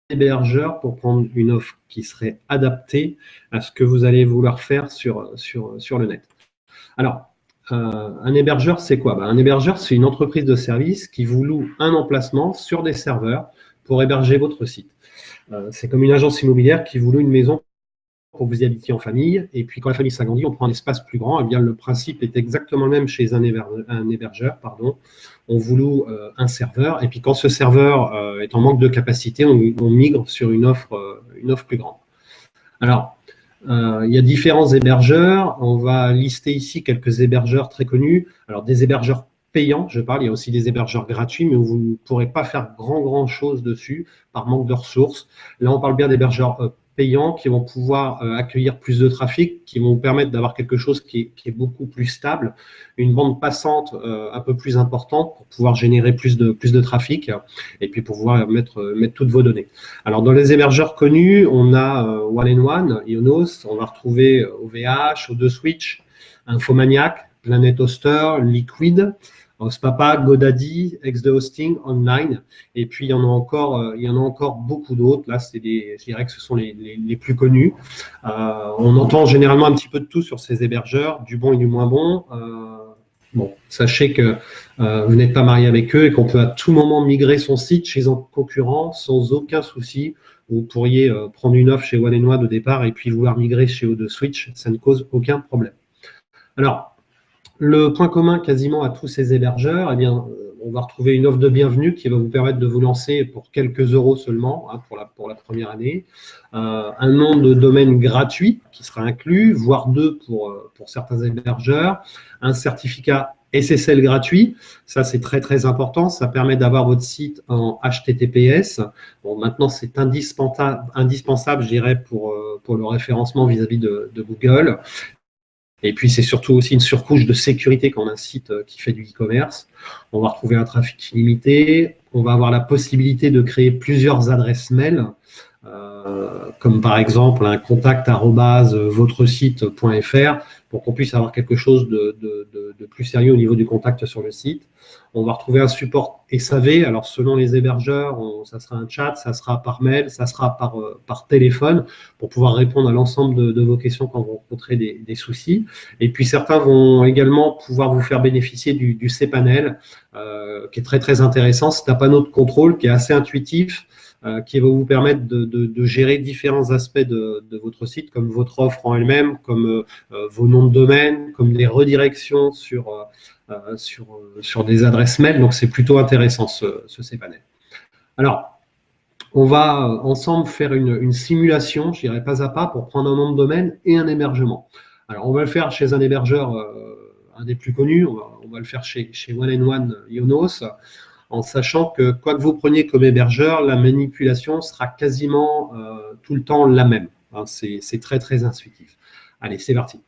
hébergeur pour prendre une offre qui serait adaptée à ce que vous allez vouloir faire sur le net. Alors, un hébergeur, c'est quoi? Un hébergeur, c'est une entreprise de service qui vous loue un emplacement sur des serveurs pour héberger votre site. C'est comme une agence immobilière qui vous loue une maison pour que vous y habitiez en famille. Et puis, quand la famille s'agrandit, on prend un espace plus grand. Eh bien, le principe est exactement le même chez un hébergeur. On vous loue un serveur. Et puis, quand ce serveur est en manque de capacité, on migre sur une offre plus grande. Alors, il y a différents hébergeurs. On va lister ici quelques hébergeurs très connus. Alors, des hébergeurs payants, je parle. Il y a aussi des hébergeurs gratuits, mais où vous ne pourrez pas faire grand chose dessus par manque de ressources. Là, on parle bien d'hébergeurs payants qui vont pouvoir accueillir plus de trafic, qui vont vous permettre d'avoir quelque chose qui est beaucoup plus stable, une bande passante un peu plus importante pour pouvoir générer plus de trafic et puis pouvoir mettre toutes vos données. Alors, dans les hébergeurs connus, on a All-in-One, Ionos, on va retrouver OVH, O2Switch, Infomaniac, Planet Hoster, Liquid, Hostpapa, GoDaddy, XD Hosting, Online, et puis il y en a encore beaucoup d'autres. Là, je dirais que ce sont les plus connus. On entend généralement un petit peu de tout sur ces hébergeurs, du bon et du moins bon. Bon, sachez que vous n'êtes pas marié avec eux et qu'on peut à tout moment migrer son site chez un concurrent sans aucun souci. Vous pourriez prendre une offre chez All-in-One au départ et puis vouloir migrer chez O2Switch, ça ne cause aucun problème. Alors, le point commun quasiment à tous ces hébergeurs, eh bien, on va retrouver une offre de bienvenue qui va vous permettre de vous lancer pour quelques euros seulement pour la première année. Un nom de domaine gratuit qui sera inclus, voire deux pour certains hébergeurs. Un certificat SSL gratuit, ça c'est très important, ça permet d'avoir votre site en HTTPS. Bon, maintenant c'est indispensable, je dirais, pour le référencement vis-à-vis de Google. Et puis, c'est surtout aussi une surcouche de sécurité quand on a un site qui fait du e-commerce. On va retrouver un trafic illimité. On va avoir la possibilité de créer plusieurs adresses mail, comme par exemple un contact@votresite.fr pour qu'on puisse avoir quelque chose de plus sérieux au niveau du contact sur le site. On va retrouver un support SAV. Alors, selon les hébergeurs, ça sera un chat, ça sera par mail, ça sera par téléphone pour pouvoir répondre à l'ensemble de vos questions quand vous rencontrez des soucis. Et puis, certains vont également pouvoir vous faire bénéficier du cPanel, qui est très intéressant. C'est un panneau de contrôle qui est assez intuitif, qui va vous permettre de gérer différents aspects de votre site, comme votre offre en elle-même, comme vos noms de domaine, comme les redirections sur des adresses mail. Donc, c'est plutôt intéressant ce cPanel. Alors, on va ensemble faire une simulation, je dirais pas à pas, pour prendre un nom de domaine et un hébergement. Alors, on va le faire chez un hébergeur, un des plus connus, on va le faire chez All-in-One Ionos, en sachant que quoi que vous preniez comme hébergeur, la manipulation sera quasiment tout le temps la même. Hein, c'est très intuitif. Allez, c'est parti.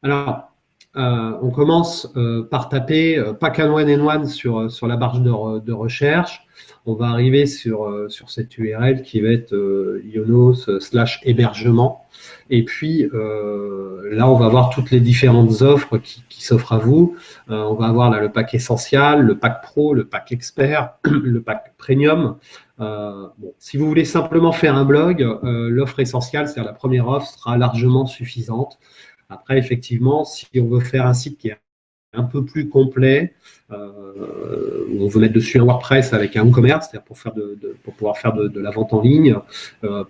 Alors, on commence par taper Pack All-in-One sur la barre de recherche. On va arriver sur cette URL qui va être ionos/hébergement. Et puis, là, on va voir toutes les différentes offres qui s'offrent à vous. On va avoir là le pack essentiel, le pack pro, le pack expert, le pack premium. Bon, si vous voulez simplement faire un blog, l'offre essentielle, c'est-à-dire la première offre, sera largement suffisante. Après, effectivement, si on veut faire un site qui est un peu plus complet, où on veut mettre dessus un WordPress avec un WooCommerce, c'est-à-dire pour pouvoir faire de la vente en ligne,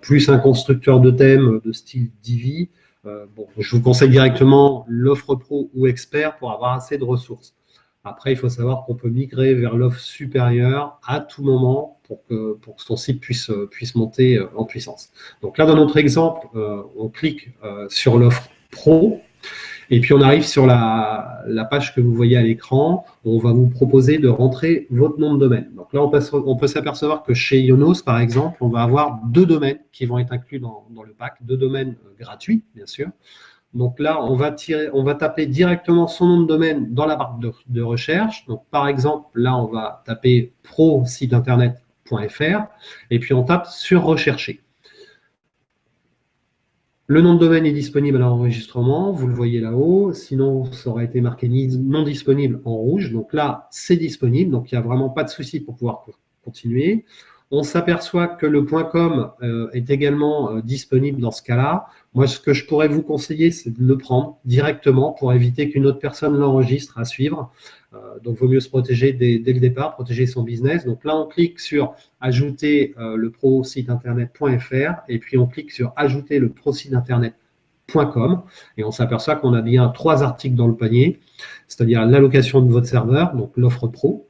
plus un constructeur de thèmes de style Divi, bon, je vous conseille directement l'offre pro ou expert pour avoir assez de ressources. Après, il faut savoir qu'on peut migrer vers l'offre supérieure à tout moment pour que son site puisse monter en puissance. Donc là, dans notre exemple, on clique sur l'offre pro. Et puis, on arrive sur la page que vous voyez à l'écran. On va vous proposer de rentrer votre nom de domaine. Donc là, on peut s'apercevoir que chez Ionos, par exemple, on va avoir deux domaines qui vont être inclus dans le pack, deux domaines gratuits, bien sûr. Donc là, on va taper directement son nom de domaine dans la barre de recherche. Donc, par exemple, là, on va taper pro-site-internet.fr et puis on tape sur rechercher. Le nom de domaine est disponible à l'enregistrement, vous le voyez là-haut, sinon ça aurait été marqué non disponible en rouge. Donc là, c'est disponible, donc il n'y a vraiment pas de souci pour pouvoir continuer. On s'aperçoit que le .com est également disponible dans ce cas-là. Moi, ce que je pourrais vous conseiller, c'est de le prendre directement pour éviter qu'une autre personne l'enregistre à suivre. Donc, il vaut mieux se protéger dès le départ, protéger son business. Donc là, on clique sur « Ajouter le pro site internet.fr » et puis on clique sur « Ajouter le pro site internet.com » et on s'aperçoit qu'on a bien 3 articles dans le panier, c'est-à-dire l'allocation de votre serveur, donc l'offre pro,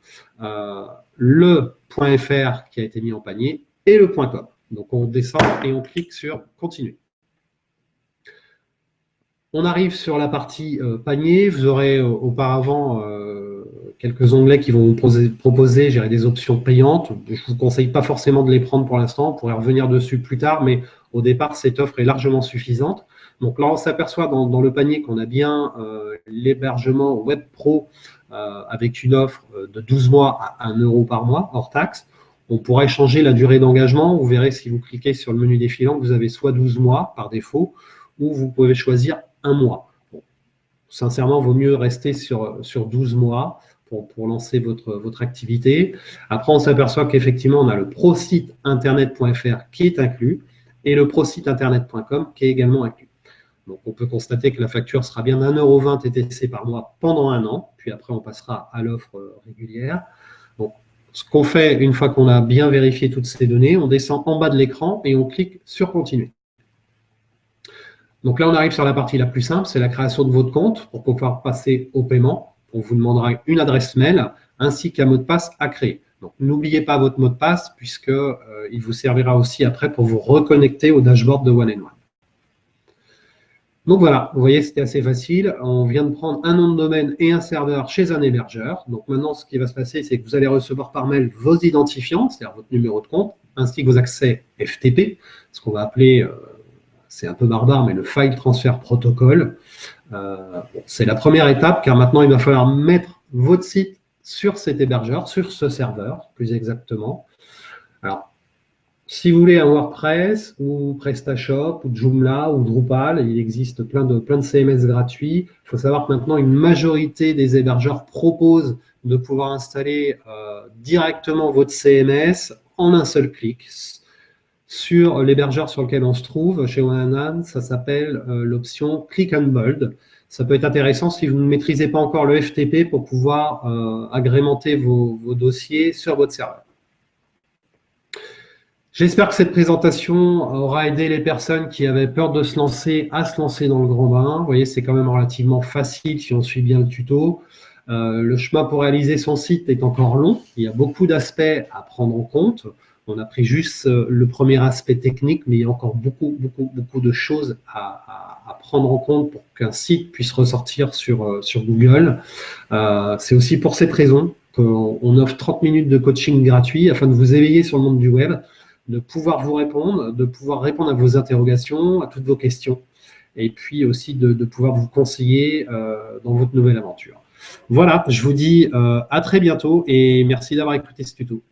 le .fr qui a été mis en panier et le .com. Donc, on descend et on clique sur « Continuer ». On arrive sur la partie panier. Vous aurez auparavant quelques onglets qui vont vous proposer des options payantes. Je ne vous conseille pas forcément de les prendre pour l'instant. On pourrait revenir dessus plus tard, mais au départ, cette offre est largement suffisante. Donc là, on s'aperçoit dans le panier qu'on a bien l'hébergement Web Pro avec une offre de 12 mois à 1 € par mois, hors taxe. On pourrait changer la durée d'engagement. Vous verrez si vous cliquez sur le menu défilant que vous avez soit 12 mois par défaut, ou vous pouvez choisir 1 mois. Bon, sincèrement, il vaut mieux rester sur 12 mois pour lancer votre activité. Après, on s'aperçoit qu'effectivement, on a le pro-site internet.fr qui est inclus et le pro-site internet.com qui est également inclus. Donc, on peut constater que la facture sera bien d'1,20 € TTC par mois pendant 1 an, puis après, on passera à l'offre régulière. Donc, ce qu'on fait, une fois qu'on a bien vérifié toutes ces données, on descend en bas de l'écran et on clique sur « Continuer ». Donc là, on arrive sur la partie la plus simple, c'est la création de votre compte pour pouvoir passer au paiement. On vous demandera une adresse mail ainsi qu'un mot de passe à créer. Donc, n'oubliez pas votre mot de passe puisqu'il vous servira aussi après pour vous reconnecter au dashboard de One & One. Donc voilà, vous voyez, c'était assez facile. On vient de prendre un nom de domaine et un serveur chez un hébergeur. Donc maintenant, ce qui va se passer, c'est que vous allez recevoir par mail vos identifiants, c'est-à-dire votre numéro de compte, ainsi que vos accès FTP, ce qu'on va appeler... c'est un peu barbare, mais le File Transfer Protocol. C'est la première étape, car maintenant, il va falloir mettre votre site sur cet hébergeur, sur ce serveur, plus exactement. Alors, si vous voulez un WordPress ou PrestaShop ou Joomla ou Drupal, il existe plein de CMS gratuits. Il faut savoir que maintenant, une majorité des hébergeurs proposent de pouvoir installer directement votre CMS en un seul clic. Sur l'hébergeur sur lequel on se trouve, chez One & One, ça s'appelle l'option Click and Build. Ça peut être intéressant si vous ne maîtrisez pas encore le FTP pour pouvoir agrémenter vos dossiers sur votre serveur. J'espère que cette présentation aura aidé les personnes qui avaient peur de se lancer à se lancer dans le grand bain. Vous voyez, c'est quand même relativement facile si on suit bien le tuto. Le chemin pour réaliser son site est encore long. Il y a beaucoup d'aspects à prendre en compte. On a pris juste le premier aspect technique, mais il y a encore beaucoup de choses à prendre en compte pour qu'un site puisse ressortir sur Google. C'est aussi pour cette raison qu'on offre 30 minutes de coaching gratuit afin de vous éveiller sur le monde du web, de pouvoir vous répondre, de pouvoir répondre à vos interrogations, à toutes vos questions, et puis aussi de pouvoir vous conseiller dans votre nouvelle aventure. Voilà, je vous dis à très bientôt et merci d'avoir écouté ce tuto.